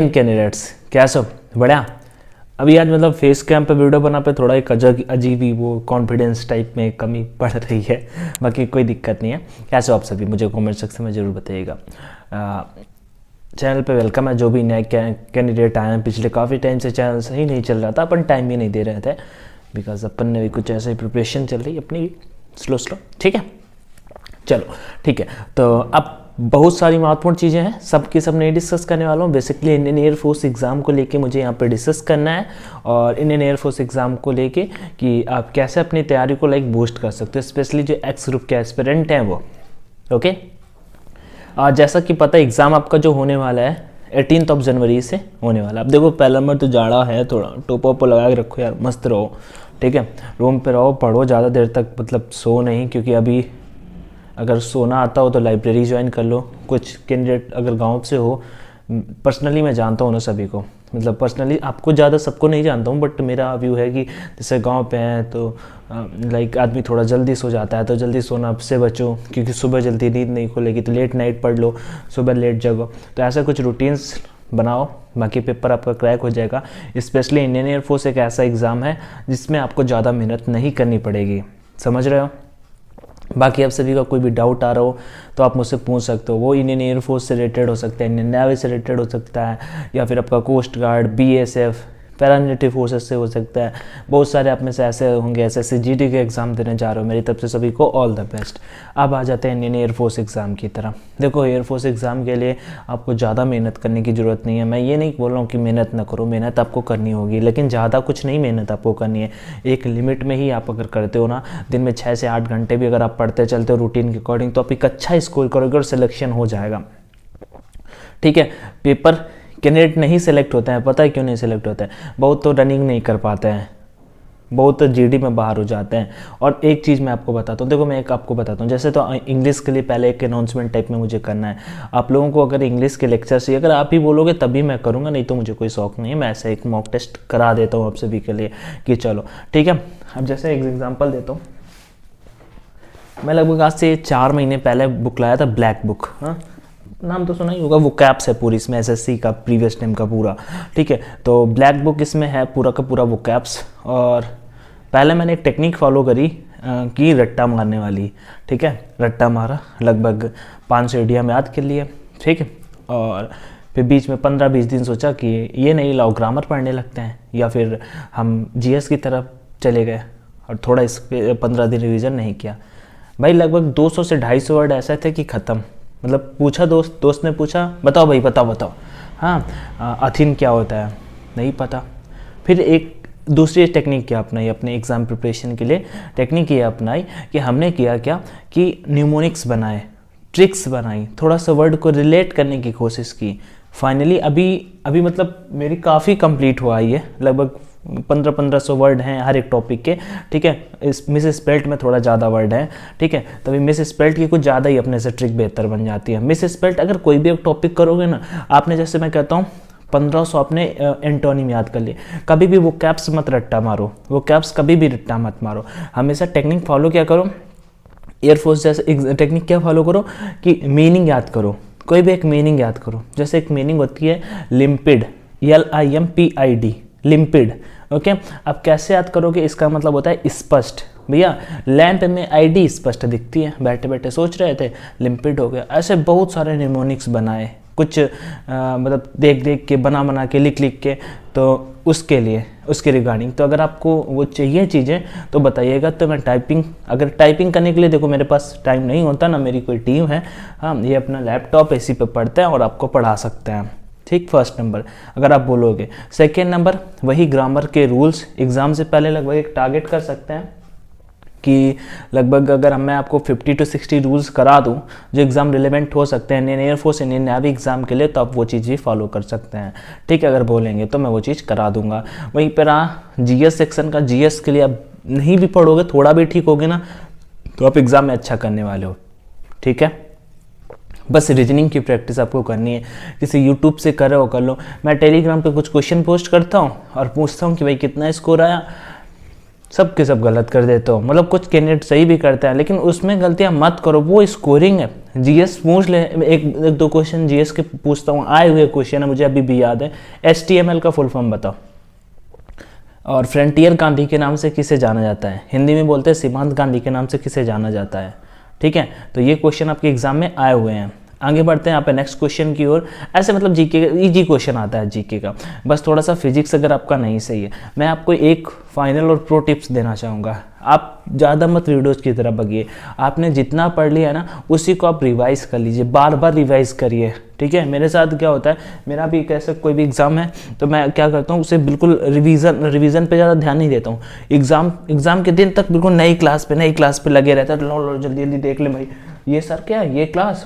Again candidates, कैसे हो? बढ़िया। अभी आज मतलब फेस कैम पे वीडियो बना पे थोड़ा एक अजीब ही वो कॉन्फिडेंस टाइप में कमी पड़ रही है, बाकी कोई दिक्कत नहीं है। कैसे हो आप सभी, मुझे कमेंट सेक्शन में ज़रूर बताइएगा। चैनल पे वेलकम है। जो भी नए कैंडिडेट आए हैं, पिछले काफ़ी टाइम से चैनल सही नहीं चल रहा था, अपन टाइम भी नहीं दे रहे थे बिकॉज अपन ने भी कुछ ऐसे ही प्रिपरेशन चल रही अपनी स्लो, ठीक है। चलो ठीक है, तो अब बहुत सारी महत्वपूर्ण चीज़ें हैं, सबकी सब नहीं डिस्कस करने वाला हूँ। बेसिकली इंडियन एयरफोर्स एग्ज़ाम को लेके मुझे यहाँ पे डिस्कस करना है, और इंडियन एयरफोर्स एग्ज़ाम को लेके कि आप कैसे अपनी तैयारी को बूस्ट कर सकते हो, स्पेशली जो एक्स ग्रुप के एस्पिरेंट हैं वो। ओके, जैसा कि पता है एग्ज़ाम आपका जो होने वाला है 18 जनवरी से होने वाला है। अब देखो पहला नंबर तो जाड़ा है, थोड़ा टोपा लगा के रखो यार, मस्त रहो, ठीक है। रूम पे रहो, पढ़ो, ज़्यादा देर तक मतलब सो नहीं, क्योंकि अभी अगर सोना आता हो तो लाइब्रेरी ज्वाइन कर लो। कुछ कैंडिडेट अगर गांव से हो, पर्सनली मैं जानता हूँ ना सभी को, मतलब पर्सनली आपको ज़्यादा सबको नहीं जानता हूँ, बट मेरा व्यू है कि जैसे गांव पे हैं तो लाइक आदमी थोड़ा जल्दी सो जाता है, तो जल्दी सोना से बचो, क्योंकि सुबह जल्दी नींद नहीं खुलेगी, तो लेट नाइट पढ़ लो, सुबह लेट जगो। तो ऐसा कुछ रूटीन्स बनाओ, बाकी पेपर आपका क्रैक हो जाएगा। स्पेशली इंडियन एयरफोर्स एक ऐसा एग्ज़ाम है जिसमें आपको ज़्यादा मेहनत नहीं करनी पड़ेगी, समझ रहे हो। बाकी आप सभी का कोई भी डाउट आ रहा हो तो आप मुझसे पूछ सकते हो। वो इंडियन एयरफोर्स से रिलेटेड हो सकता है, इंडियन नेवी से रिलेटेड हो सकता है, या फिर आपका coast guard, BSF, paramilitary forces से हो सकता है। बहुत सारे आप में से ऐसे होंगे SSC GD के एग्ज़ाम देने जा रहे हो, मेरी तरफ से सभी को ऑल द बेस्ट। अब आ जाते हैं इंडियन एयरफोर्स एग्ज़ाम की तरफ। देखो एयरफोर्स एग्ज़ाम के लिए आपको ज़्यादा मेहनत करने की ज़रूरत नहीं है। मैं ये नहीं बोल रहा हूँ कि मेहनत ना करो, मेहनत आपको करनी होगी, लेकिन ज़्यादा कुछ नहीं मेहनत आपको करनी है। एक लिमिट में ही आप अगर करते हो ना, दिन में 6 से 8 घंटे भी अगर आप पढ़ते चलते हो रूटीन के अकॉर्डिंग, तो आप एक अच्छा स्कोर करोगे और सिलेक्शन हो जाएगा, ठीक है। पेपर कैंडिडेट नहीं सेलेक्ट होते हैं, पता है क्यों नहीं सेलेक्ट होते हैं? बहुत तो रनिंग नहीं कर पाते हैं, बहुत तो GD में बाहर हो जाते हैं। और एक चीज़ मैं आपको बताता हूँ, देखो मैं एक आपको बताता हूँ, जैसे तो इंग्लिश के लिए पहले एक अनाउंसमेंट टाइप में मुझे करना है। आप लोगों को अगर इंग्लिश के लेक्चर चाहिए, अगर आप ही बोलोगे तभी मैं करूँगा, नहीं तो मुझे कोई शौक नहीं है। मैं ऐसे एक मॉक टेस्ट करा देता हूँ आप सभी के लिए कि चलो ठीक है। अब जैसे एक एग्जाम्पल देता हूँ, मैं लगभग आज से 4 महीने पहले बुक लाया था, ब्लैक बुक, हाँ नाम तो सुना ही होगा। वो कैप्स है पूरी, इसमें SSC का प्रीवियस टाइम का पूरा, ठीक है। तो ब्लैक बुक इसमें है पूरा का पूरा वो कैप्स। और पहले मैंने एक टेक्निक फॉलो करी कि रट्टा मारने वाली, ठीक है। रट्टा मारा, लगभग 500 इडियम याद कर लिए, ठीक है। और फिर बीच में 15-20 दिन सोचा कि ये नहीं लाओ, ग्रामर पढ़ने लगते हैं, या फिर हम GS की तरफ चले गए और थोड़ा इस 15 दिन रिविज़न नहीं किया। भाई लगभग 200 से 250 वर्ड ऐसे थे कि ख़त्म। मतलब पूछा, दोस्त ने पूछा बताओ भाई बताओ, हाँ अथीन क्या होता है, नहीं पता। फिर एक दूसरी टेक्निक क्या अपनाई अपने एग्ज़ाम प्रिपरेशन के लिए, टेक्निक ये अपनाई कि हमने किया क्या कि न्यूमोनिक्स बनाए, ट्रिक्स बनाई, थोड़ा सा वर्ड को रिलेट करने की कोशिश की। फाइनली अभी मतलब मेरी काफ़ी कंप्लीट हुआ है, लगभग 1500 वर्ड हैं हर एक टॉपिक के, ठीक है। इस मिस स्पेल्ट में थोड़ा ज़्यादा वर्ड है, ठीक है। तभी मिस स्पेल्ट की कुछ ज़्यादा ही अपने से ट्रिक बेहतर बन जाती है। मिस स्पेल्ट अगर कोई भी एक टॉपिक करोगे ना, आपने जैसे मैं कहता हूँ 1500 अपने एंटोनिम याद कर लिए, कभी भी वो कैप्स मत रट्टा मारो, वो कैप्स कभी भी रट्टा मत मारो। हमेशा टेक्निक फॉलो क्या करो, एयरफोर्स जैसे टेक्निक क्या फॉलो करो कि मीनिंग याद करो, कोई भी एक मीनिंग याद करो। जैसे एक मीनिंग होती है लिम्पिड, LIMPID, लिम्पिड, ओके। अब कैसे याद करोगे, इसका मतलब होता है स्पष्ट। भैया लैंप में ID स्पष्ट दिखती है, बैठे बैठे सोच रहे थे, लिम्पिड हो गया। ऐसे बहुत सारे निमोनिक्स बनाए, कुछ मतलब देख के बना के लिख के, तो उसके लिए उसके रिगार्डिंग। तो अगर आपको वो चाहिए चीज़ें तो बताइएगा, तो मैं अगर टाइपिंग करने के लिए, देखो मेरे पास टाइम नहीं होता ना, मेरी कोई टीम है, हाँ ये अपना लैपटॉप इसी पे पढ़ते हैं और आपको पढ़ा सकते हैं, ठीक। फर्स्ट नंबर अगर आप बोलोगे। सेकेंड नंबर वही ग्रामर के रूल्स, एग्ज़ाम से पहले लगभग एक टारगेट कर सकते हैं कि लगभग अगर मैं आपको 50 to 60 रूल्स करा दूं जो एग्ज़ाम रिलेवेंट हो सकते हैं Indian air force, Indian navy exam के लिए, तो आप वो चीज़ भी फॉलो कर सकते हैं, ठीक है। अगर बोलेंगे तो मैं वो चीज़ करा दूंगा। वहीं पर GS सेक्शन का, GS के लिए आप नहीं भी पढ़ोगे, थोड़ा भी ठीक होगे ना, तो आप एग्ज़ाम में अच्छा करने वाले हो, ठीक है। बस रीजनिंग की प्रैक्टिस आपको करनी है, किसी यूट्यूब से कर रहे हो कर लो। मैं टेलीग्राम पे कुछ क्वेश्चन पोस्ट करता हूँ और पूछता हूँ कि भाई कितना स्कोर आया, सब के सब गलत कर देते हो। मतलब कुछ कैंडिडेट सही भी करते हैं, लेकिन उसमें गलतियां मत करो, वो स्कोरिंग है। जीएस पूछ ले, एक दो क्वेश्चन जीएस के पूछता हूँ, आए हुए क्वेश्चन है, मुझे अभी भी याद है। HTML का फुल फॉर्म बताओ, और फ्रंटियर गांधी के नाम से किसे जाना जाता है? हिंदी में बोलते हैं सीमांत गांधी के नाम से किसे जाना जाता है? ठीक है, तो ये क्वेश्चन आपके एग्जाम में आए हुए हैं। आगे बढ़ते हैं यहाँ पे नेक्स्ट क्वेश्चन की ओर। ऐसे मतलब जीके इजी क्वेश्चन आता है जीके का, बस थोड़ा सा फिजिक्स अगर आपका नहीं सही है। मैं आपको एक फाइनल और प्रो टिप्स देना चाहूँगा, आप ज़्यादा मत वीडियोज़ की तरफ भागिए। आपने जितना पढ़ लिया है ना, उसी को आप रिवाइज़ कर लीजिए, बार बार रिवाइज़ करिए। ठीक है, मेरे साथ क्या होता है, मेरा भी कैसे कोई भी एग्ज़ाम है तो मैं क्या करता हूँ, उसे बिल्कुल रिवीजन पे ज़्यादा ध्यान नहीं देता हूँ। एग्ज़ाम के दिन तक बिल्कुल नई क्लास पे लगे रहता है। लो जल्दी जल्दी देख ले भाई, ये सर क्या है, ये क्लास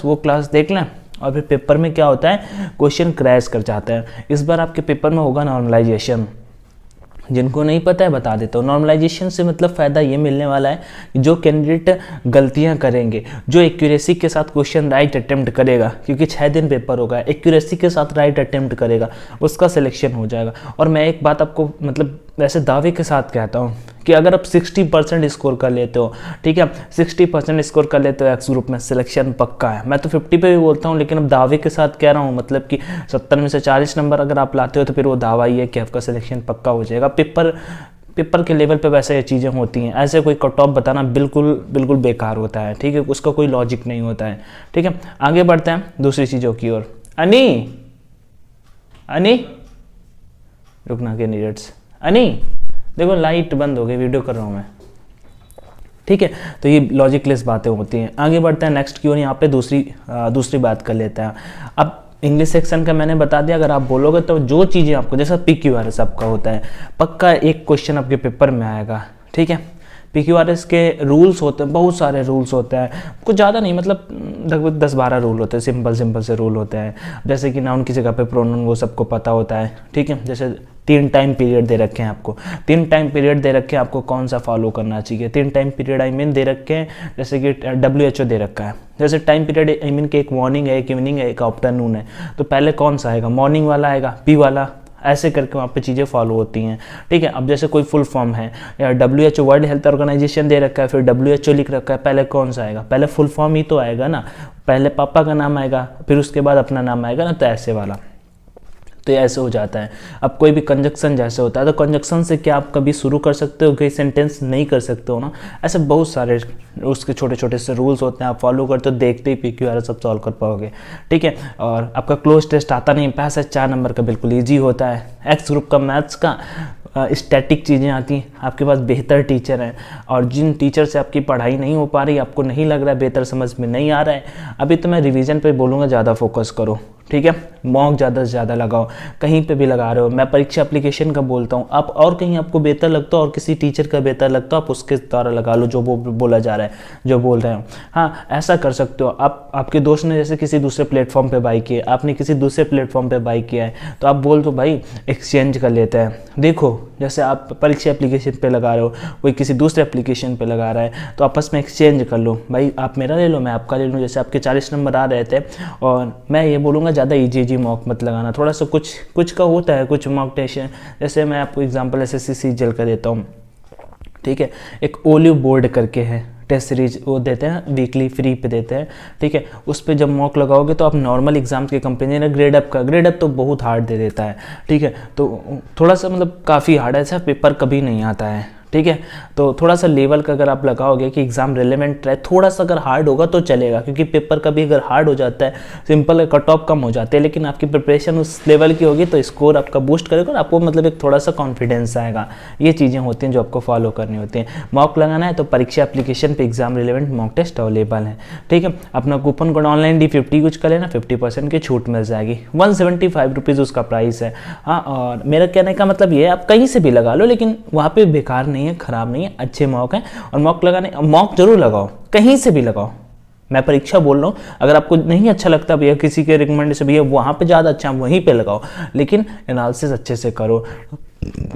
वो क्लास देख लें। और फिर पेपर में क्या होता है, क्वेश्चन क्रैश कर जाता है। इस बार आपके पेपर में होगा नॉर्मलाइजेशन। जिनको नहीं पता है बता देता हूँ। नॉर्मलाइजेशन से मतलब फ़ायदा ये मिलने वाला है कि जो कैंडिडेट गलतियाँ करेंगे, जो एक्यूरेसी के साथ क्वेश्चन राइट अटेम्प्ट करेगा, क्योंकि 6 दिन पेपर होगा, एक्यूरेसी के साथ राइट अटेम्प्ट करेगा, उसका सिलेक्शन हो जाएगा। और मैं एक बात आपको मतलब वैसे दावे के साथ कहता हूँ कि अगर आप 60% स्कोर कर लेते हो, ठीक है, 60% स्कोर कर लेते हो एक्स ग्रुप में, सिलेक्शन पक्का है। मैं तो 50 पे भी बोलता हूँ, लेकिन अब दावे के साथ कह रहा हूँ, मतलब कि 70 में से 40 नंबर अगर आप लाते हो तो फिर वो दावा ही है कि आपका सिलेक्शन पक्का हो जाएगा। पेपर के लेवल पे वैसे ये चीज़ें होती हैं। ऐसे कोई कट ऑफ बताना बिल्कुल बेकार होता है। ठीक है, उसका कोई लॉजिक नहीं होता है। ठीक है, आगे बढ़ते हैं दूसरी चीज़ों की ओर। अनी रुकना कैंडिडेट्स, अनी देखो लाइट बंद हो गई, वीडियो कर रहा हूँ मैं। ठीक है, तो ये लॉजिकलेस बातें होती हैं। आगे बढ़ते हैं नेक्स्ट की ओर। यहाँ पे दूसरी बात कर लेते हैं। अब इंग्लिश सेक्शन का मैंने बता दिया, अगर आप बोलोगे तो जो चीज़ें आपको, जैसा PQRS आपका होता है, पक्का एक क्वेश्चन आपके पेपर में आएगा। ठीक है, PQRS के रूल्स होते हैं, बहुत सारे रूल्स होते हैं, कुछ ज़्यादा नहीं, मतलब लगभग 10-12 रूल होते हैं, सिंपल से रूल होते हैं। जैसे कि नाउन की जगह पे प्रोनाउन, वो सबको पता होता है। ठीक है, जैसे 3 टाइम पीरियड दे रखे हैं आपको, 3 टाइम पीरियड दे रखे हैं, आपको कौन सा फॉलो करना चाहिए। 3 टाइम पीरियड दे रखे हैं, जैसे कि WHO दे रखा है। जैसे टाइम पीरियड के एक मॉर्निंग है, एक इवनिंग है, एक आफ्टरनून है, तो पहले कौन सा आएगा, मॉर्निंग वाला आएगा, P वाला, ऐसे करके वहाँ पे चीज़ें फॉलो होती हैं। ठीक है, अब जैसे कोई फुल फॉर्म है, या WHO वर्ल्ड हेल्थ ऑर्गेनाइजेशन दे रखा है, फिर WHO लिख रखा है, पहले कौन सा आएगा, पहले फुल फॉर्म ही तो आएगा ना, पहले पापा का नाम आएगा, फिर उसके बाद अपना नाम आएगा ना, तो ऐसे वाला, तो ये ऐसे हो जाता है। अब कोई भी कंजक्शन जैसे होता है, तो कंजक्शन से क्या आप कभी शुरू कर सकते हो, कोई सेंटेंस नहीं कर सकते हो ना। ऐसे बहुत सारे उसके छोटे छोटे से रूल्स होते हैं, आप फॉलो करते हो, देखते ही PQRS सब सॉल्व कर पाओगे। ठीक है, और आपका क्लोज टेस्ट आता नहीं, पैसेज 4 नंबर का बिल्कुल ईजी होता है। एक्स ग्रुप का मैथ्स का स्टैटिक चीज़ें आती हैं, आपके पास बेहतर टीचर हैं, और जिन टीचर से आपकी पढ़ाई नहीं हो पा रही, आपको नहीं लग रहा है, बेहतर समझ में नहीं आ रहा है, अभी तो मैं रिवीजन पे बोलूँगा, ज़्यादा फोकस करो। ठीक है, मॉक ज़्यादा से ज़्यादा लगाओ, कहीं पे भी लगा रहे हो, मैं परीक्षा एप्लीकेशन का बोलता हूँ, आप और कहीं आपको बेहतर लगता हो और किसी टीचर का बेहतर लगता हो, आप उसके द्वारा लगा लो, जो वो बोला जा रहा है, जो बोल रहे हो। हाँ, ऐसा कर सकते हो आप। आपके दोस्त ने जैसे किसी दूसरे प्लेटफॉर्म पे बाई किया, आपने किसी दूसरे प्लेटफॉर्म पे बाई किया है, तो आप बोल दो भाई एक्सचेंज कर लेते हैं। देखो, जैसे आप परीक्षा एप्लीकेशन पे लगा रहे हो, कोई किसी दूसरे एप्लीकेशन पे लगा रहा है, तो आपस में एक्सचेंज कर लो, भाई आप मेरा ले लो, मैं आपका ले लूँ। जैसे आपके 40 नंबर आ रहे थे, और मैं ये बोलूँगा ज़्यादा ईजी मॉक मत लगाना, थोड़ा सा कुछ का होता है, कुछ मॉक टेस्ट। जैसे मैं आपको एग्जांपल SSC CGL का देता हूँ। ठीक है, एक ओलिव बोर्ड करके है टेस्ट सीरीज, वो देते हैं वीकली, फ्री पे देते हैं। ठीक है, उस पर जब मॉक लगाओगे तो आप नॉर्मल एग्जाम्स के कंपेरिजन, ग्रेड अप तो बहुत हार्ड दे देता है। ठीक है, तो थोड़ा सा मतलब काफ़ी हार्ड है, ऐसा पेपर कभी नहीं आता है। ठीक है, तो थोड़ा सा लेवल का अगर आप लगाओगे कि एग्जाम रिलेवेंट रहे, थोड़ा सा अगर हार्ड होगा तो चलेगा, क्योंकि पेपर कभी अगर हार्ड हो जाता है, सिंपल कट ऑफ कम हो जाते हैं, लेकिन आपकी प्रिपरेशन उस लेवल की होगी तो स्कोर आपका बूस्ट करेगा और आपको मतलब एक थोड़ा सा कॉन्फिडेंस आएगा। ये चीज़ें होती हैं जो आपको फॉलो करनी होती हैं। मॉक लगाना है तो परीक्षा एप्लीकेशन पे exam relevant mock test available है। ठीक है, अपना coupon code online D50 use कर लेना, 50% की छूट मिल जाएगी। 175 रुपीज़ उसका प्राइस है। हाँ, और मेरा कहने का मतलब ये है, आप कहीं से भी लगा लो, लेकिन वहाँ पे बेकार नहीं है, ख़राब नहीं है, अच्छे मॉक हैं। और मॉक जरूर लगाओ, कहीं से भी लगाओ। मैं परीक्षा बोल रहा हूँ, अगर आपको नहीं अच्छा लगता भैया, किसी के रिकमेंडेशन भैया वहाँ पे ज़्यादा अच्छा, वहीं पे लगाओ, लेकिन एनालिसिस अच्छे से करो।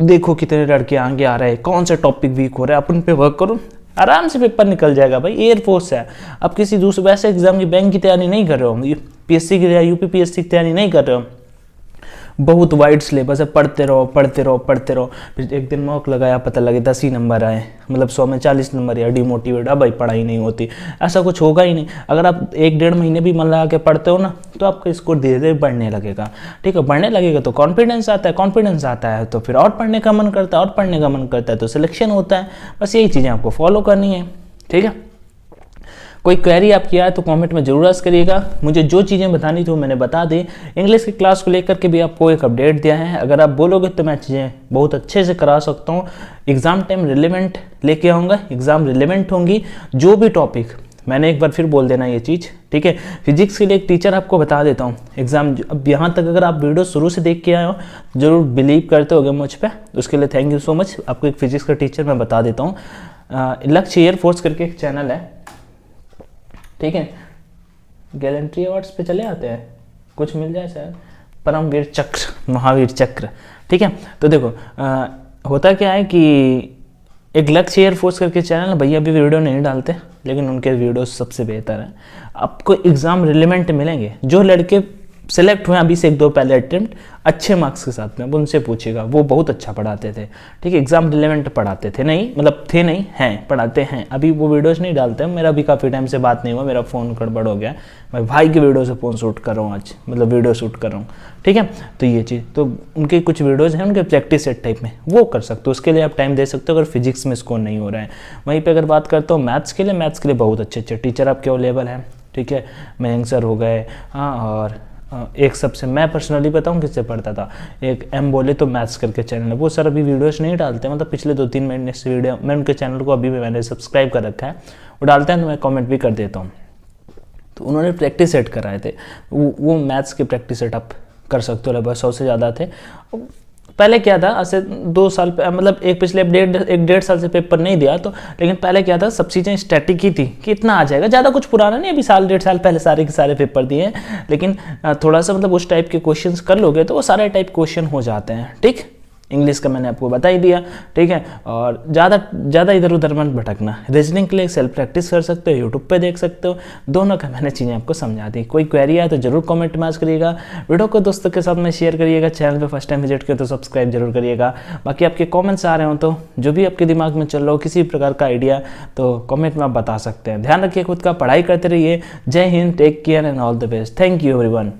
देखो कितने लड़के आगे आ रहे हैं, कौन सा टॉपिक वीक हो रहा है, अपन पे वर्क करो, आराम से पेपर निकल जाएगा भाई। एयरफोर्स है, अब किसी दूसरे वैसे एग्जाम की बैंक की तैयारी नहीं कर रहे हो, PSC की या UPPSC की तैयारी नहीं कर रहे हो, बहुत वाइड सिलेबस है, पढ़ते रहो पढ़ते रहो पढ़ते रहो। फिर एक दिन मॉक लगाया, पता लगे 10 ही नंबर आए, मतलब 100 में 40 नंबर, या डिमोटिवेट, अब भाई पढ़ाई नहीं होती। ऐसा कुछ होगा ही नहीं। अगर आप 1-1.5 महीने भी मन लगा के पढ़ते हो ना, तो आपका स्कोर धीरे धीरे बढ़ने लगेगा। ठीक है, बढ़ने लगेगा तो कॉन्फिडेंस आता है, कॉन्फिडेंस आता है तो फिर और पढ़ने का मन करता है, और पढ़ने का मन करता है तो सिलेक्शन होता है। बस यही चीज़ें आपको फॉलो करनी है। ठीक है, कोई क्वेरी आपकी आए तो कमेंट में जरूर आस्क करिएगा। मुझे जो चीज़ें बतानी थी वो मैंने बता दी। इंग्लिश की क्लास को लेकर के भी आपको एक अपडेट दिया है। अगर आप बोलोगे तो मैं चीज़ें बहुत अच्छे से करा सकता हूँ। एग्ज़ाम टाइम रिलेवेंट लेके आऊँगा, एग्ज़ाम रिलेवेंट होंगी। जो भी टॉपिक, मैंने एक बार फिर बोल देना ये चीज़, ठीक है। फिजिक्स के लिए एक टीचर आपको बता देता हूँ एग्ज़ाम। अब यहाँ तक अगर आप वीडियो शुरू से देख के आए हो, जरूर बिलीव करते होगे मुझ पर, उसके लिए थैंक यू सो मच। आपको एक फिजिक्स का टीचर मैं बता देता हूँ। लक्ष्य एयरफोर्स करके एक चैनल है, ठीक है। गैलेंट्री अवार्ड्स पे चले आते हैं, कुछ मिल जाए शायद, परमवीर चक्र, महावीर चक्र, ठीक है। तो देखो होता क्या है कि एक लक्ष्य एयरफोर्स करके चैनल, भैया अभी वीडियो नहीं डालते, लेकिन उनके वीडियो सबसे बेहतर हैं। आपको एग्ज़ाम रिलेवेंट मिलेंगे। जो लड़के सेलेक्ट हुए अभी से 1-2 पहले अटेम्प्ट अच्छे मार्क्स के साथ में, अब उनसे पूछेगा, वो बहुत अच्छा पढ़ाते थे। ठीक है, एग्जाम रिलेवेंट पढ़ाते थे, नहीं मतलब थे नहीं, हैं, पढ़ाते हैं। अभी वो वीडियोस नहीं डालते हैं, मेरा भी काफ़ी टाइम से बात नहीं हुआ, मेरा फ़ोन गड़बड़ हो गया। मैं भाई की वीडियो से फ़ोन शूट कर रहा हूँ आज, मतलब वीडियो शूट कर रहा हूँ। ठीक है, तो ये चीज़, तो उनके कुछ वीडियोज़ हैं, उनके प्रैक्टिस सेट टाइप में, वो कर सकते हो। उसके लिए आप टाइम दे सकते हो अगर फिजिक्स में स्कोर नहीं हो रहा है। वहीं पर अगर बात करता हूँ मैथ्स के लिए बहुत अच्छे अच्छे टीचर आपके अवेलेबल हैं। ठीक है, मयंक सर हो गए, हाँ, और एक सबसे मैं पर्सनली बताऊं किससे पढ़ता था, एक एम बोले तो मैथ्स करके चैनल है, वो सर अभी वीडियोस नहीं डालते, मतलब पिछले 2-3 महीने से वीडियो, मैं उनके चैनल को अभी भी मैंने सब्सक्राइब कर रखा है, वो डालते हैं तो मैं कमेंट भी कर देता हूँ। तो उन्होंने प्रैक्टिस सेट कराए थे, वो मैथ्स के प्रैक्टिस सेट आप कर सकते हो, लगभग 100 से ज़्यादा थे। पहले क्या था, ऐसे 2 साल मतलब एक पिछले 1-1.5 साल से पेपर नहीं दिया तो, लेकिन पहले क्या था, सब चीज़ें स्टैटिक ही थी कि इतना आ जाएगा, ज़्यादा कुछ पुराना नहीं, अभी 1-1.5 साल पहले सारे के सारे पेपर दिए हैं। लेकिन थोड़ा सा मतलब उस टाइप के क्वेश्चंस कर लोगे तो वो सारे टाइप क्वेश्चन हो जाते हैं। ठीक, इंग्लिश का मैंने आपको बता ही दिया। ठीक है, और ज़्यादा इधर उधर मत भटकना। रीजनिंग के लिए सेल्फ प्रैक्टिस कर सकते हो, यूट्यूब पे देख सकते हो, दोनों का मैंने चीज़ें आपको समझा दी। कोई क्वेरी आए तो जरूर कमेंट में आस्क करिएगा, वीडियो को दोस्तों के साथ में शेयर करिएगा, चैनल पे फर्स्ट टाइम विजिट किया तो सब्सक्राइब जरूर करिएगा। बाकी आपके कॉमेंट्स आ रहे हो तो जो भी आपके दिमाग में चल रहा हो, किसी प्रकार का आइडिया, तो कॉमेंट में आप बता सकते हैं। ध्यान रखिए खुद का, पढ़ाई करते रहिए। Jai Hind, take care and all the best. Thank you everyone.